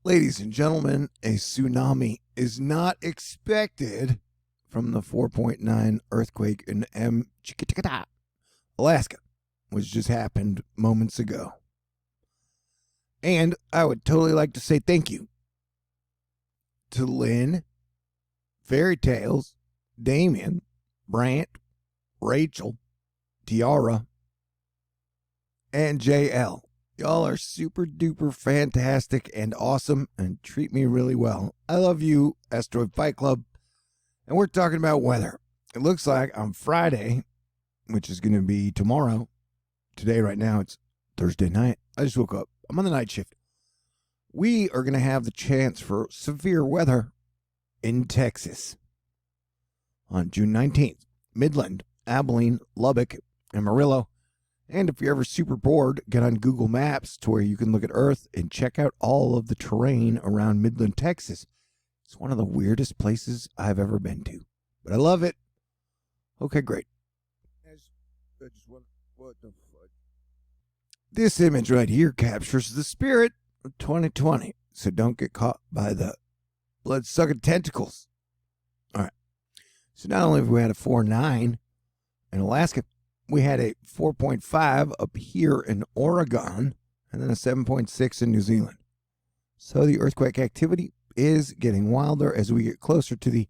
Ladies and gentlemen, a tsunami is not expected from the 4.9 earthquake in Alaska, which just happened moments ago. And I would totally like to say thank you to Lynn, Fairy Tales, Damien, Brant, Rachel, Tiara, and JL. Y'all are super duper fantastic and awesome and treat me really well. I love you, Asteroid Fight Club. And we're talking about weather. It looks like on Friday, which is going to be tomorrow. Today, right now, it's Thursday night. I just woke up. I'm on the night shift. We are going to have the chance for severe weather in Texas on June 19th. Midland, Abilene, Lubbock, Amarillo. And if you're ever super bored, get on Google Maps to where you can look at Earth and check out all of the terrain around Midland, Texas. It's one of the weirdest places I've ever been to, but I love it. Okay, great. What the fuck? This image right here captures the spirit of 2020, so don't get caught by the blood-sucking tentacles. All right. So not only have we had a 4.9 in Alaska, we had a 4.5 up here in Oregon, and then a 7.6 in New Zealand. So the earthquake activity is getting wilder as we get closer to the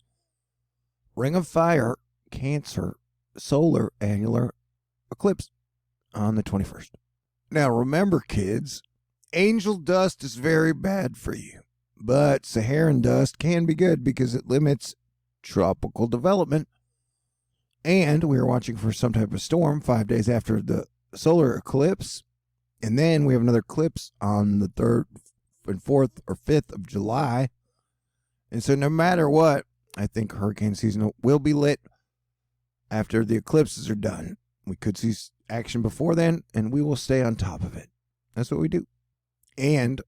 Ring of Fire Cancer solar annular eclipse on the 21st. Now remember, kids, angel dust is very bad for you, but Saharan dust can be good because it limits tropical development. And we are watching for some type of storm 5 days after the solar eclipse. And then we have another eclipse on the 3rd and 4th or 5th of July. And so no matter what, I think hurricane season will be lit after the eclipses are done. We could see action before then, and we will stay on top of it. That's what we do. And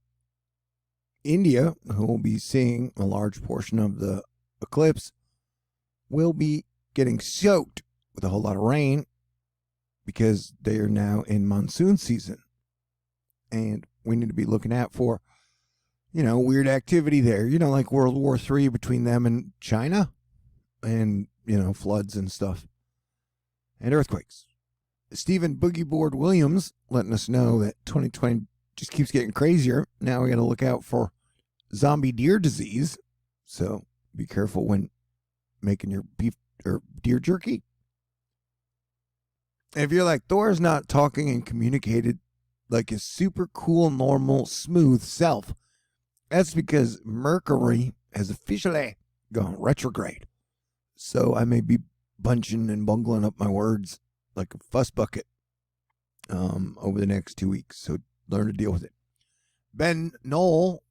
India, who will be seeing a large portion of the eclipse, will be getting soaked with a whole lot of rain because they are now in monsoon season. And we need to be looking out for, weird activity there. Like World War III between them and China and, floods and stuff and earthquakes. Stephen Boogie Board Williams letting us know that 2020 just keeps getting crazier. Now we got to look out for zombie deer disease. So be careful when making your beef or deer jerky. And if you're like, Thor's not talking and communicated like his super cool, normal, smooth self, that's because Mercury has officially gone retrograde. So I may be bunching and bungling up my words like a fuss bucket over the next 2 weeks. So learn to deal with it. Ben Knoll,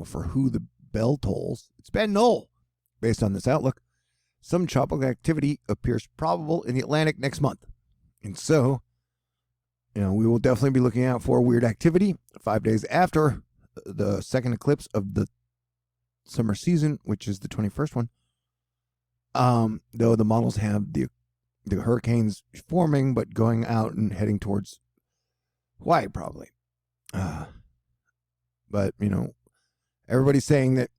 for who the bell tolls, it's Ben Knoll. Based on this outlook, some tropical activity appears probable in the Atlantic next month. And so, we will definitely be looking out for weird activity 5 days after the second eclipse of the summer season, which is the 21st one. Though the models have the hurricanes forming, but going out and heading towards Hawaii probably. But, everybody's saying that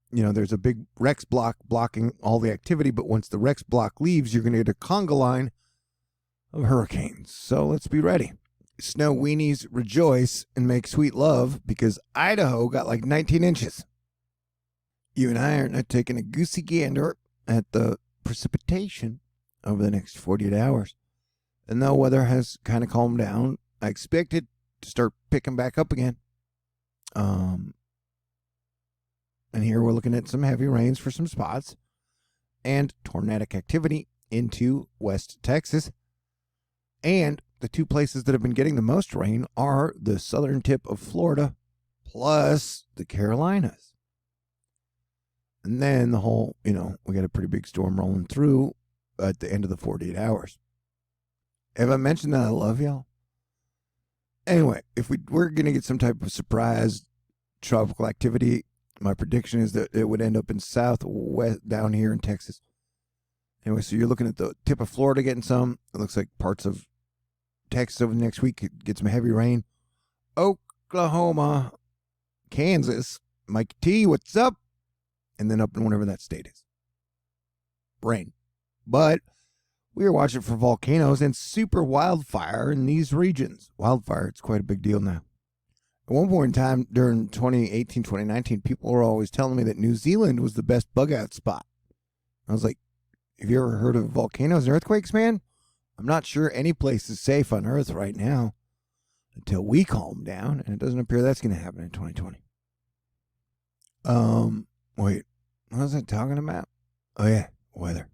there's a big Rex block blocking all the activity, but once the Rex block leaves, you're going to get a conga line of hurricanes. So let's be ready. Snow weenies rejoice and make sweet love because Idaho got like 19 inches. You and I are not taking a goosey gander at the precipitation over the next 48 hours. And though weather has kind of calmed down, I expect it to start picking back up again. And here we're looking at some heavy rains for some spots and tornadic activity into West Texas. And the two places that have been getting the most rain are the southern tip of Florida plus the Carolinas. And then the whole, we got a pretty big storm rolling through at the end of the 48 hours. Have I mentioned that I love y'all? Anyway, if we're going to get some type of surprise tropical activity, my prediction is that it would end up in southwest down here in Texas. Anyway, so you're looking at the tip of Florida getting some. It looks like parts of Texas over the next week could get some heavy rain. Oklahoma, Kansas, Mike T, what's up? And then up in whatever that state is. Rain. But we are watching for volcanoes and super wildfire in these regions. Wildfire, it's quite a big deal now. At one point in time during 2018, 2019, people were always telling me that New Zealand was the best bug out spot. I was like, have you ever heard of volcanoes and earthquakes, man? I'm not sure any place is safe on Earth right now until we calm down, and it doesn't appear that's going to happen in 2020. Wait, what was I talking about? Oh, yeah, weather.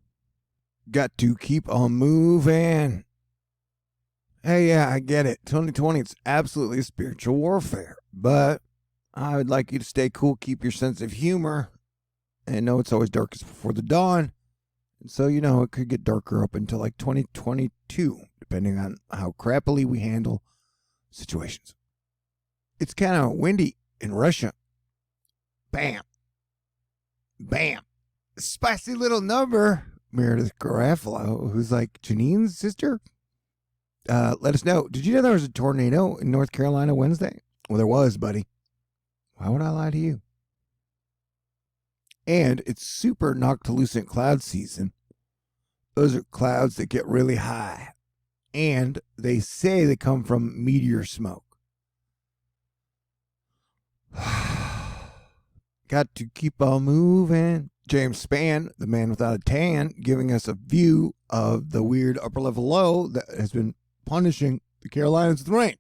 Got to keep on moving. Hey, yeah, I get it. 2020, it's absolutely spiritual warfare. But I would like you to stay cool, keep your sense of humor, and know it's always darkest before the dawn. And so, it could get darker up until like 2022, depending on how crappily we handle situations. It's kind of windy in Russia. Bam. Bam. Spicy little number. Meredith Garofalo, who's like Janine's sister. Let us know. Did you know there was a tornado in North Carolina Wednesday? Well, there was, buddy. Why would I lie to you? And it's super noctilucent cloud season. Those are clouds that get really high. And they say they come from meteor smoke. Got to keep on moving. James Spann, the man without a tan, giving us a view of the weird upper level low that has been punishing the Carolinas with rain.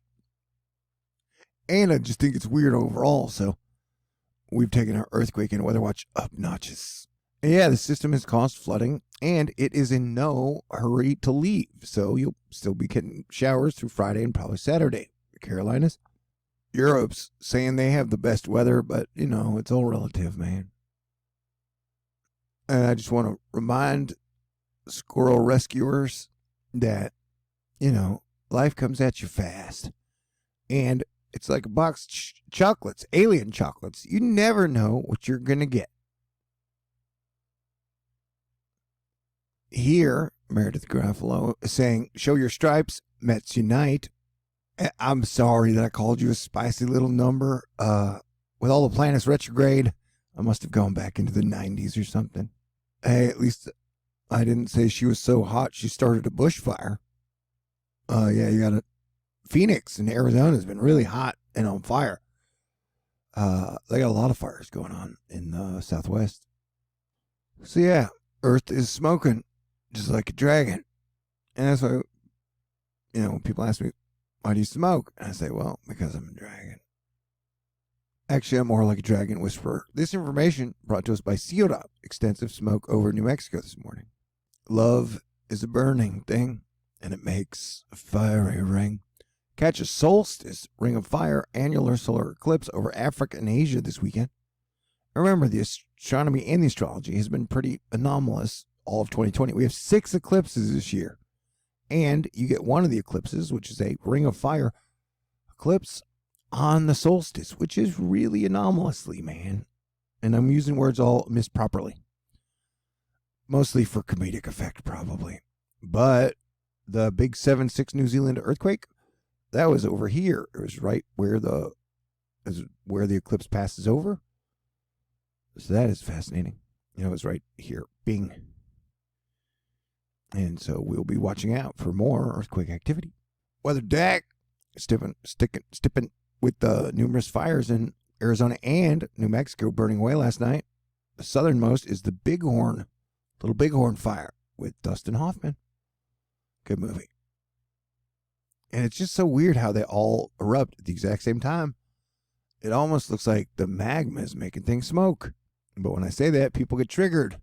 And I just think it's weird overall, so we've taken our earthquake and weather watch up notches. And yeah, the system has caused flooding, and it is in no hurry to leave, so you'll still be getting showers through Friday and probably Saturday. The Carolinas. Europe's saying they have the best weather, but, it's all relative, man. And I just want to remind squirrel rescuers that, life comes at you fast. And it's like a box of chocolates, alien chocolates. You never know what you're going to get. Here, Meredith Garofalo is saying, show your stripes, Mets unite. I'm sorry that I called you a spicy little number. With all the planets retrograde, I must have gone back into the 90s or something. Hey, at least I didn't say she was so hot she started a bushfire. Yeah, you got a Phoenix in Arizona has been really hot and on fire. They got a lot of fires going on in the Southwest. So yeah, Earth is smoking just like a dragon. And that's why, when people ask me, why do you smoke? And I say, well, because I'm a dragon. Actually, I'm more like a dragon whisperer. This information brought to us by Ciudad. Extensive smoke over New Mexico this morning. Love is a burning thing, and it makes a fiery ring. Catch a solstice, ring of fire, annular solar eclipse over Africa and Asia this weekend. Remember, the astronomy and the astrology has been pretty anomalous all of 2020. We have 6 eclipses this year. And you get one of the eclipses, which is a ring of fire eclipse on the solstice, which is really anomalously, man. And I'm using words all misproperly. Mostly for comedic effect, probably. But the big 7.6 New Zealand earthquake, that was over here. It was right where the eclipse passes over. So that is fascinating. It was right here. Bing. And so we'll be watching out for more earthquake activity. Weather deck, stipping with the numerous fires in Arizona and New Mexico burning away last night. The southernmost is the Little Bighorn fire with Dustin Hoffman. Good movie. And it's just so weird how they all erupt at the exact same time. It almost looks like the magma is making things smoke. But when I say that, people get triggered.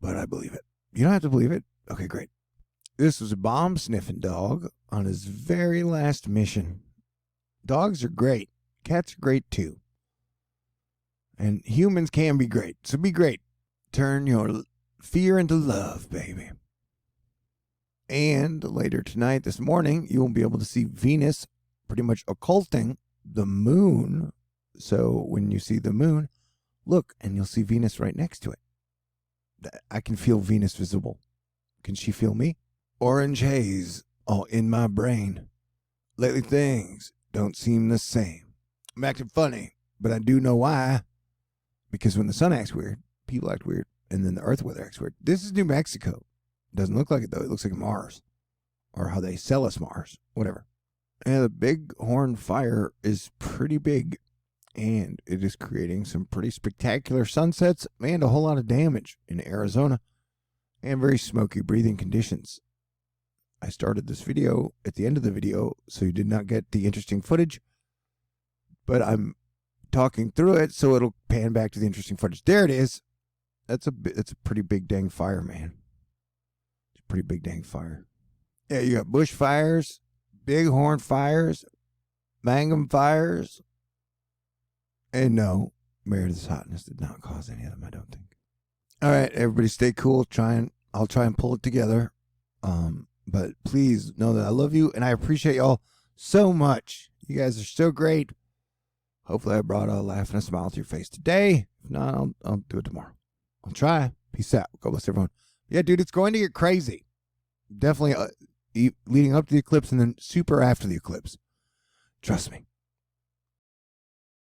But I believe it. You don't have to believe it. Okay, great. This was a bomb-sniffing dog on his very last mission. Dogs are great. Cats are great too. And humans can be great. So be great. Turn your fear into love, baby. And later tonight, this morning, you will be able to see Venus pretty much occulting the moon. So when you see the moon, look, and you'll see Venus right next to it. I can feel Venus visible. Can she feel me? Orange haze all in my brain. Lately things don't seem the same. I'm acting funny. But I do know why. Because when the sun acts weird, people act weird. And then the earth weather acts weird. This is New Mexico. Doesn't look like it, though. It looks like Mars. Or how they sell us Mars. Whatever. And the Bighorn fire is pretty big. And it is creating some pretty spectacular sunsets and a whole lot of damage in Arizona. And very smoky breathing conditions. I started this video at the end of the video, so you did not get the interesting footage. But I'm talking through it, so it'll pan back to the interesting footage. There it is. That's a pretty big dang fire, man. It's a pretty big dang fire. Yeah, you got bush fires, bighorn fires, mangum fires. And no, Meredith's hotness did not cause any of them, I don't think. All right, everybody stay cool. I'll try and pull it together. But please know that I love you and I appreciate y'all so much. You guys are so great. Hopefully I brought a laugh and a smile to your face today. If not, I'll do it tomorrow. I'll try. Peace out. God bless everyone. Yeah, dude, it's going to get crazy. Definitely leading up to the eclipse and then super after the eclipse. Trust me.